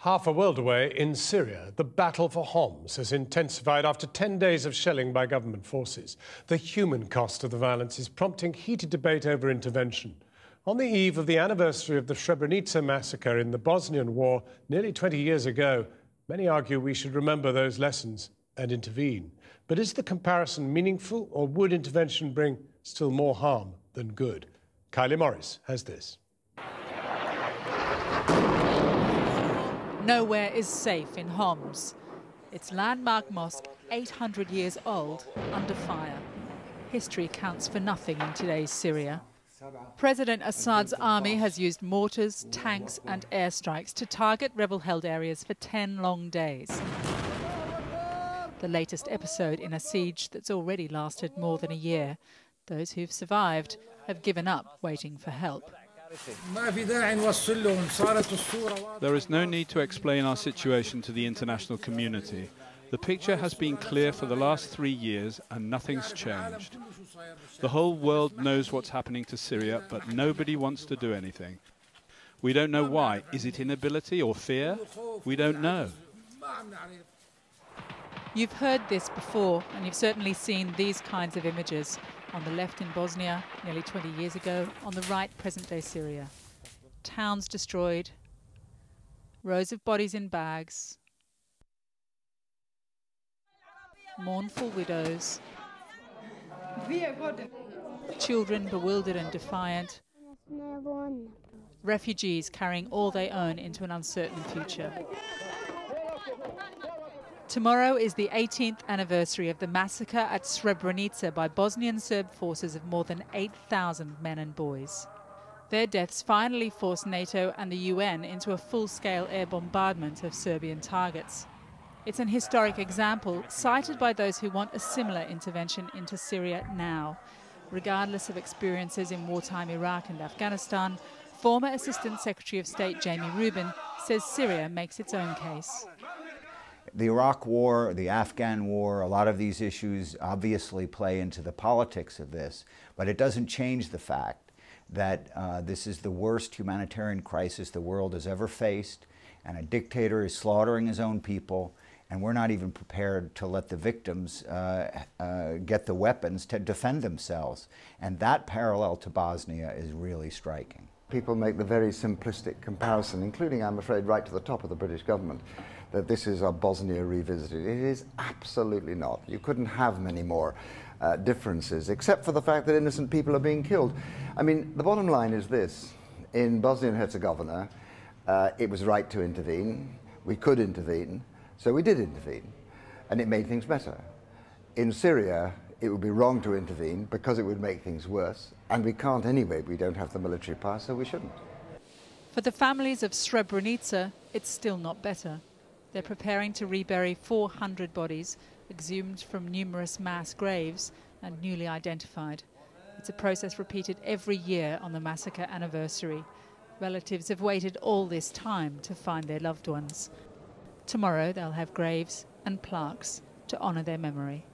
Half a world away in Syria, the battle for Homs has intensified after 10 days of shelling by government forces. The human cost of the violence is prompting heated debate over intervention. On the eve of the anniversary of the Srebrenica massacre in the Bosnian War nearly 20 years ago, many argue we should remember those lessons and intervene. But is the comparison meaningful, or would intervention bring still more harm than good? Kylie Morris has this. Nowhere is safe in Homs. Its landmark mosque, 800 years old, under fire. History counts for nothing in today's Syria. President Assad's army has used mortars, tanks and airstrikes to target rebel-held areas for 10 long days. The latest episode in a siege that's already lasted more than a year. Those who've survived have given up waiting for help. There is no need to explain our situation to the international community. The picture has been clear for the last 3 years and nothing's changed. The whole world knows what's happening to Syria, but nobody wants to do anything. We don't know why. Is it inability or fear? We don't know. You've heard this before, and you've certainly seen these kinds of images. On the left in Bosnia, nearly 20 years ago. On the right, present-day Syria. Towns destroyed. Rows of bodies in bags. Mournful widows. Children bewildered and defiant. Refugees carrying all they own into an uncertain future. Tomorrow is the 18th anniversary of the massacre at Srebrenica by Bosnian Serb forces of more than 8,000 men and boys. Their deaths finally forced NATO and the UN into a full-scale air bombardment of Serbian targets. It's an historic example cited by those who want a similar intervention into Syria now. Regardless of experiences in wartime Iraq and Afghanistan, former Assistant Secretary of State Jamie Rubin says Syria makes its own case. The Iraq War, the Afghan War, a lot of these issues obviously play into the politics of this, but it doesn't change the fact that this is the worst humanitarian crisis the world has ever faced, and a dictator is slaughtering his own people, and we're not even prepared to let the victims get the weapons to defend themselves. And that parallel to Bosnia is really striking. People make the very simplistic comparison, including, I'm afraid, right to the top of the British government, that this is a Bosnia revisited. It is absolutely not. You couldn't have many more differences, except for the fact that innocent people are being killed. I mean, the bottom line is this. In Bosnia and Herzegovina, it was right to intervene. We could intervene, so we did intervene, and it made things better. In Syria, it would be wrong to intervene because it would make things worse, and we can't anyway. We don't have the military power, so we shouldn't. For the families of Srebrenica, it's still not better. They're preparing to rebury 400 bodies, exhumed from numerous mass graves and newly identified. It's a process repeated every year on the massacre anniversary. Relatives have waited all this time to find their loved ones. Tomorrow they'll have graves and plaques to honour their memory.